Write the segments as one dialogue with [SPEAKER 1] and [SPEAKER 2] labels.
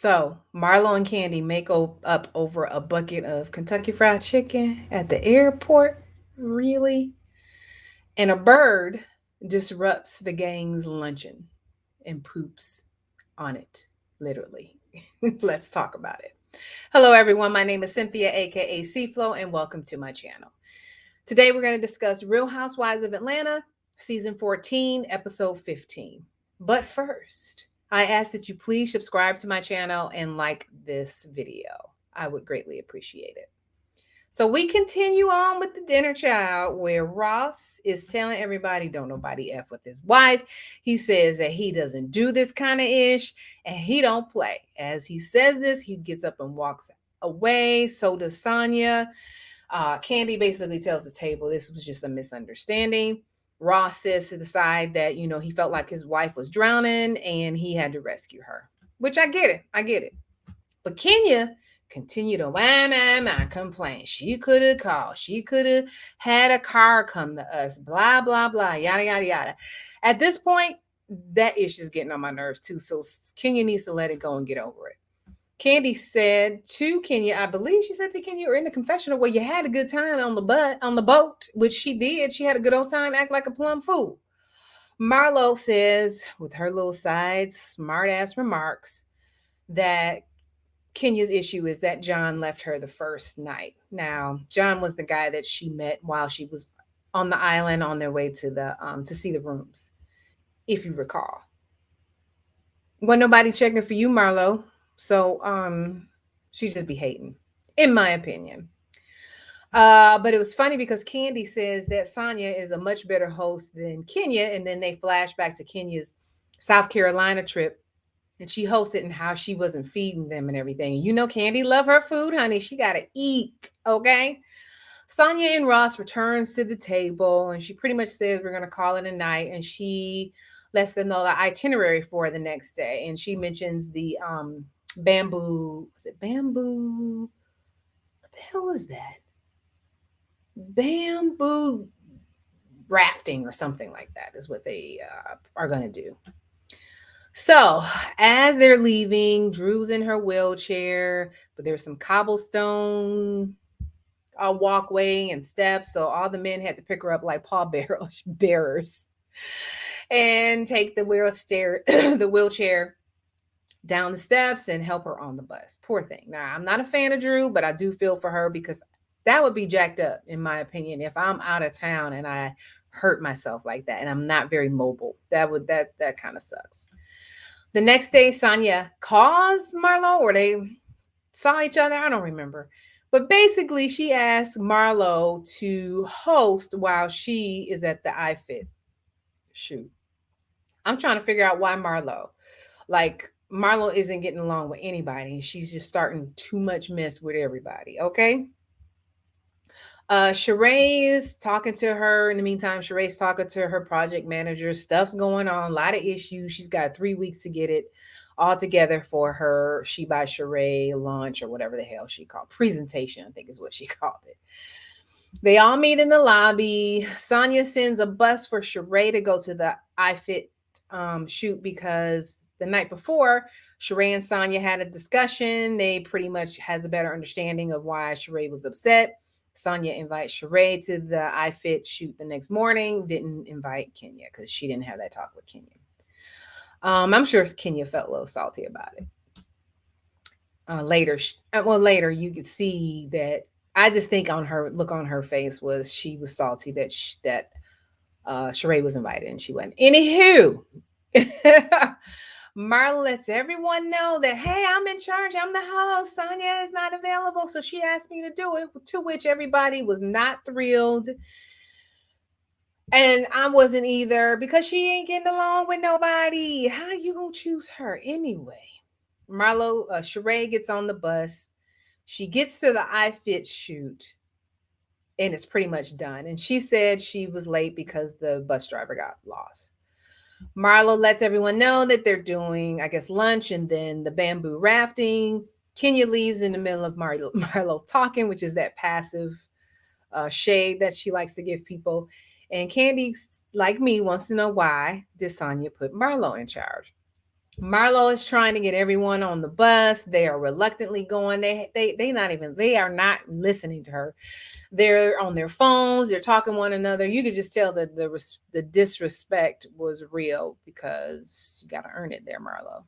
[SPEAKER 1] So Marlo and Candy make up over a bucket of Kentucky Fried Chicken at the airport. Really? And a bird disrupts the gang's luncheon and poops on it, literally. Let's talk about it. Hello, everyone. My name is Cynthia, aka CFlow, and welcome to my channel. Today, we're going to discuss Real Housewives of Atlanta, season 14, episode 15. But first, I ask that you please subscribe to my channel and like this video. I would greatly appreciate it. So we continue on with the dinner child where Ross is telling everybody don't nobody F with his wife. He says that he doesn't do this kind of ish and he don't play. As he says this, he gets up and walks away. So does Sanya. Candy basically tells the table this was just a misunderstanding. Ross says to the side that, he felt like his wife was drowning and he had to rescue her, which I get it. I get it. But Kenya continued to complain. She could have called. She could have had a car come to us, blah, blah, blah, yada, yada, yada. At this point, that issue is getting on my nerves too. So Kenya needs to let it go and get over it. Candy said to Kenya, I believe she said to Kenya, or in the confessional, well, you had a good time on the boat, which she did. She had a good old time, act like a plum fool. Marlo says, with her little side smart ass remarks, that Kenya's issue is that John left her the first night. Now, John was the guy that she met while she was on the island on their way to the to see the rooms, if you recall. Wasn't nobody checking for you, Marlo. So she just be hating, in my opinion. But it was funny because Candy says that Sanya is a much better host than Kenya, and then they flash back to Kenya's South Carolina trip, and she hosted and how she wasn't feeding them and everything. Candy love her food, honey. She gotta eat, okay? Sanya and Ross returns to the table, and she pretty much says we're gonna call it a night, and she lets them know the itinerary for the next day, and she mentions the bamboo. Was it bamboo? What the hell is that? Bamboo rafting or something like that is what they are going to do. So, as they're leaving, Drew's in her wheelchair, but there's some cobblestone walkway and steps. So, all the men had to pick her up like bearers and take the the wheelchair down the steps and help her on the bus. Poor thing. Now, I'm not a fan of Drew, but I do feel for her because that would be jacked up, in my opinion, if I'm out of town and I hurt myself like that and I'm not very mobile. That kind of sucks. The next day, Sanya calls Marlo, or they saw each other. I don't remember. But basically, she asked Marlo to host while she is at the iFit shoot. I'm trying to figure out why Marlo. Like, Marlo isn't getting along with anybody. She's just starting too much mess with everybody, okay? Sheree is talking to her. In the meantime, Sheree's talking to her project manager. Stuff's going on, a lot of issues. She's got 3 weeks to get it all together for her She by Sheree launch or whatever the hell she called presentation, I think is what she called it. They all meet in the lobby. Sanya sends a bus for Sheree to go to the iFit shoot because the night before, Sheree and Sanya had a discussion. They pretty much has a better understanding of why Sheree was upset. Sanya invites Sheree to the iFit shoot the next morning. Didn't invite Kenya because she didn't have that talk with Kenya. I'm sure Kenya felt a little salty about it. Later you could see that. I just think on her look on her face was she was salty that Sheree was invited and she went. Anywho, Marla lets everyone know that, hey, I'm in charge. I'm the host. Sanya is not available. So she asked me to do it, to which everybody was not thrilled. And I wasn't either because she ain't getting along with nobody. How you gonna choose her anyway? Marlo, Sheree gets on the bus. She gets to the iFit shoot and it's pretty much done. And she said she was late because the bus driver got lost. Marlo lets everyone know that they're doing, I guess, lunch and then the bamboo rafting. Kenya leaves in the middle of Marlo talking, which is that passive shade that she likes to give people. And Candy, like me, wants to know why did Sanya put Marlo in charge? Marlo is trying to get everyone on the bus. They are reluctantly going. They are not listening to her. They're on their phones. They're talking one another. You could just tell that the disrespect was real because you got to earn it there, Marlo.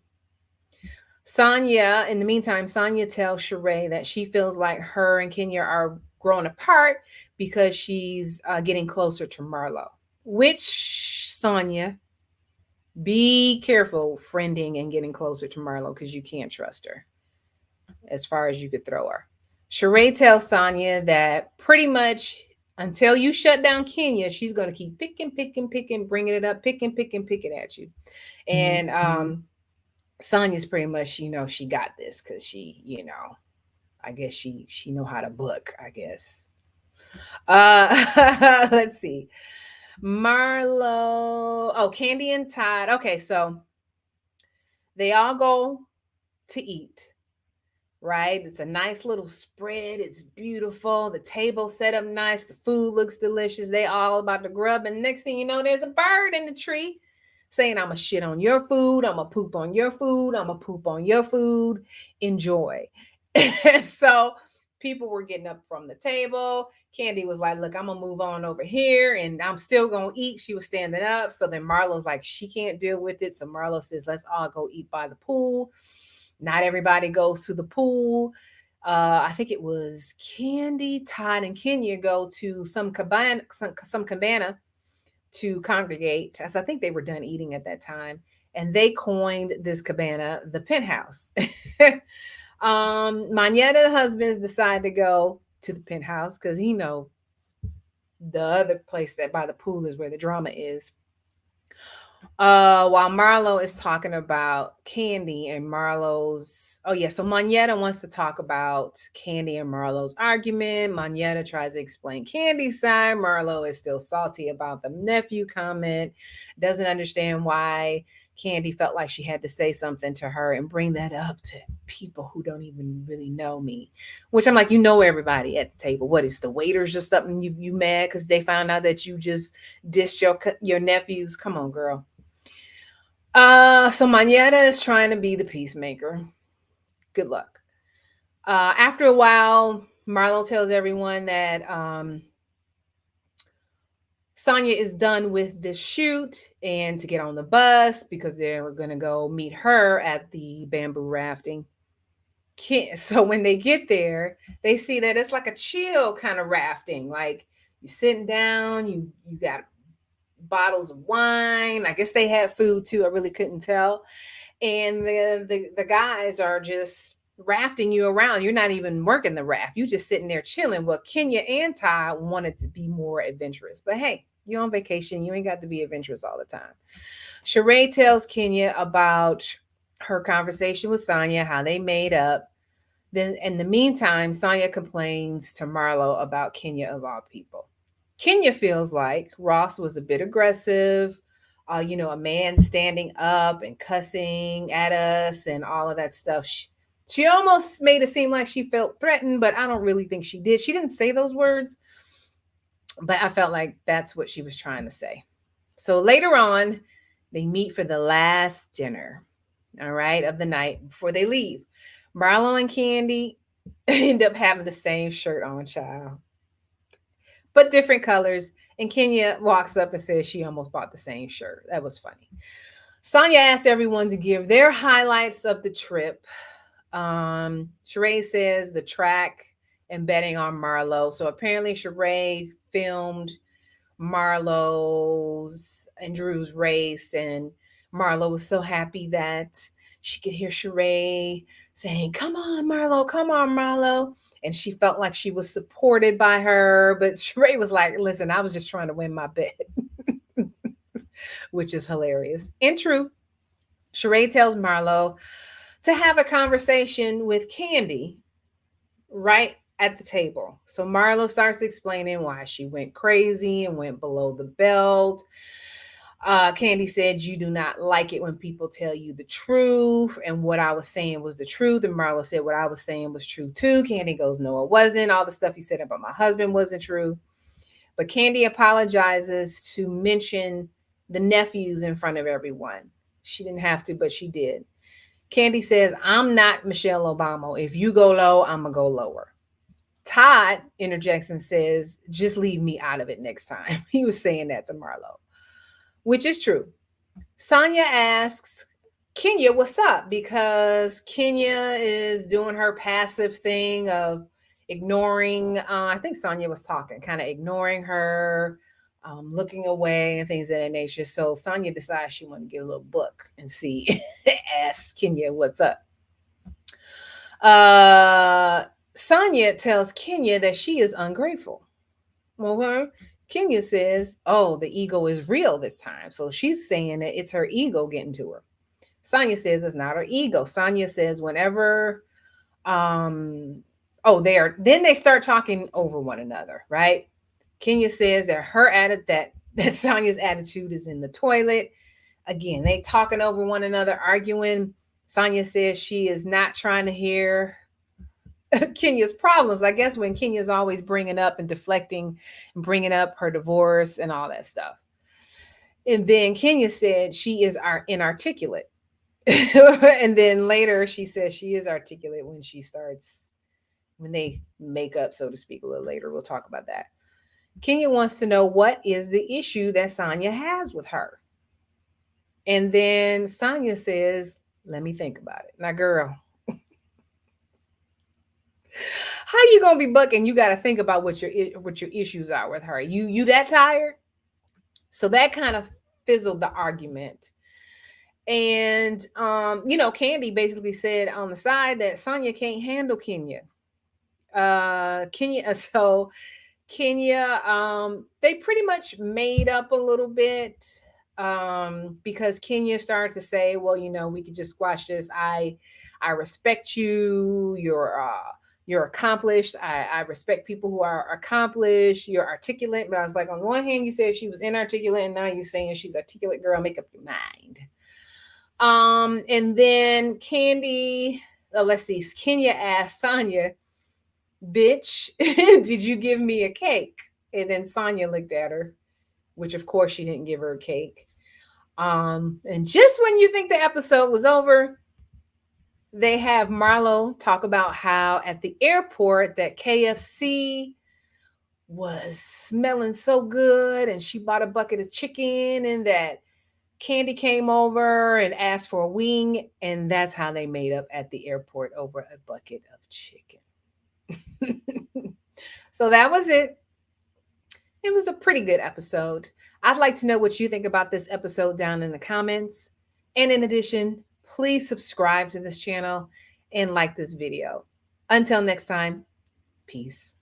[SPEAKER 1] Sanya, in the meantime, Sanya tells Sheree that she feels like her and Kenya are growing apart because she's getting closer to Marlo. Which, Sanya, be careful friending and getting closer to Marlo because you can't trust her as far as you could throw her. Sheree tells Sanya that pretty much until you shut down Kenya, she's going to keep picking, bringing it up, picking at you. And Sonya's pretty much, she got this because I guess she know how to book, I guess. Let's see. Marlo. Oh, Kandi and Todd. Okay, so they all go to eat, right? It's a nice little spread. It's beautiful. The table set up nice. The food looks delicious. They all about to grub. And next thing you know, there's a bird in the tree saying, I'm going to shit on your food. I'm going to poop on your food. I'm going to poop on your food. Enjoy. So people were getting up from the table. Kandi was like, look, I'm going to move on over here and I'm still going to eat. She was standing up. So then Marlo's like, she can't deal with it. So Marlo says, let's all go eat by the pool. Not everybody goes to the pool. I think it was Kandi, Todd, and Kenya go to some cabana to congregate, as I think they were done eating at that time, and they coined this cabana the penthouse. Manetta husbands decide to go to the penthouse because the other place that by the pool is where the drama is. While Marlo is talking about Kandi and Marlo's, oh yeah, so Manetta wants to talk about Kandi and Marlo's argument. Manetta tries to explain Kandi's side. Marlo is still salty about the nephew comment, doesn't understand why Kandi felt like she had to say something to her and bring that up to people who don't even really know me. Which I'm like, everybody at the table. What is the waiters or something? You mad because they found out that you just dissed your nephews? Come on, girl. So Manetta is trying to be the peacemaker. Good luck. After a while, Marlo tells everyone that Sanya is done with this shoot and to get on the bus because they're going to go meet her at the bamboo rafting. So when they get there, they see that it's like a chill kind of rafting. Like you're sitting down, you got bottles of wine. I guess they had food too. I really couldn't tell. And the guys are just rafting you around. You're not even working the raft. You're just sitting there chilling. Well, Kenya and Ty wanted to be more adventurous. But hey, you're on vacation. You ain't got to be adventurous all the time. Sheree tells Kenya about her conversation with Sanya, how they made up. Then in the meantime, Sanya complains to Marlo about Kenya of all people. Kenya feels like Ross was a bit aggressive, a man standing up and cussing at us and all of that stuff. She almost made it seem like she felt threatened, but I don't really think she did. She didn't say those words, but I felt like that's what she was trying to say. So later on, they meet for the last dinner, all right, of the night before they leave. Marlo and Kandi end up having the same shirt on, child, but different colors. And Kenya walks up and says she almost bought the same shirt. That was funny. Sanya asked everyone to give their highlights of the trip. Sheree says the track and betting on Marlo. So apparently Sheree filmed Marlo's and Drew's race, and Marlo was so happy that she could hear Sheree saying, come on, Marlo, come on, Marlo. And she felt like she was supported by her. But Sheree was like, listen, I was just trying to win my bet, which is hilarious. And true, Sheree tells Marlo to have a conversation with Kandi right at the table. So Marlo starts explaining why she went crazy and went below the belt. Kandi said, you do not like it when people tell you the truth. And what I was saying was the truth. And Marlo said, what I was saying was true too. Kandi goes, no, it wasn't. All the stuff he said about my husband wasn't true. But Kandi apologizes to mention the nephews in front of everyone. She didn't have to, but she did. Kandi says, I'm not Michelle Obama. If you go low, I'm going to go lower. Todd interjects and says, just leave me out of it next time. He was saying that to Marlo, which is true. Sanya asks Kenya, what's up? Because Kenya is doing her passive thing of ignoring, I think Sanya was talking, kind of ignoring her, looking away and things of that nature. So Sanya decides she wanted to get a little book and see, ask Kenya, what's up? Sanya tells Kenya that she is ungrateful. Well, Kenya says, oh, the ego is real this time. So she's saying that it's her ego getting to her. Sanya says it's not her ego. Sanya says whenever then they start talking over one another, right? Kenya says that that Sanya's attitude is in the toilet. Again, they talking over one another, arguing. Sanya says she is not trying to hear Kenya's problems. I guess when Kenya's always bringing up and deflecting and bringing up her divorce and all that stuff. And then Kenya said she is inarticulate. And then later she says she is articulate when they make up, so to speak, a little later. We'll talk about that. Kenya wants to know what is the issue that Sanya has with her. And then Sanya says, let me think about it. Now, girl, how you gonna be bucking? You got to think about what your issues are with her. You that tired? So that kind of fizzled the argument. And Kandi basically said on the side that Sanya can't handle Kenya. So Kenya, they pretty much made up a little bit because Kenya started to say, well, we could just squash this. I respect you. You're accomplished. I respect people who are accomplished. You're articulate. But I was like, on one hand, you said she was inarticulate, and now you're saying she's articulate. Girl, make up your mind. And then Kenya asked Sanya, bitch, did you give me a cake? And then Sanya looked at her, which of course she didn't give her a cake. And just when you think the episode was over, they have Marlo talk about how at the airport that KFC was smelling so good and she bought a bucket of chicken, and that Kandi came over and asked for a wing, and that's how they made up at the airport over a bucket of chicken. So that was it. It was a pretty good episode. I'd like to know what you think about this episode down in the comments. And in addition, please subscribe to this channel and like this video. Until next time, peace.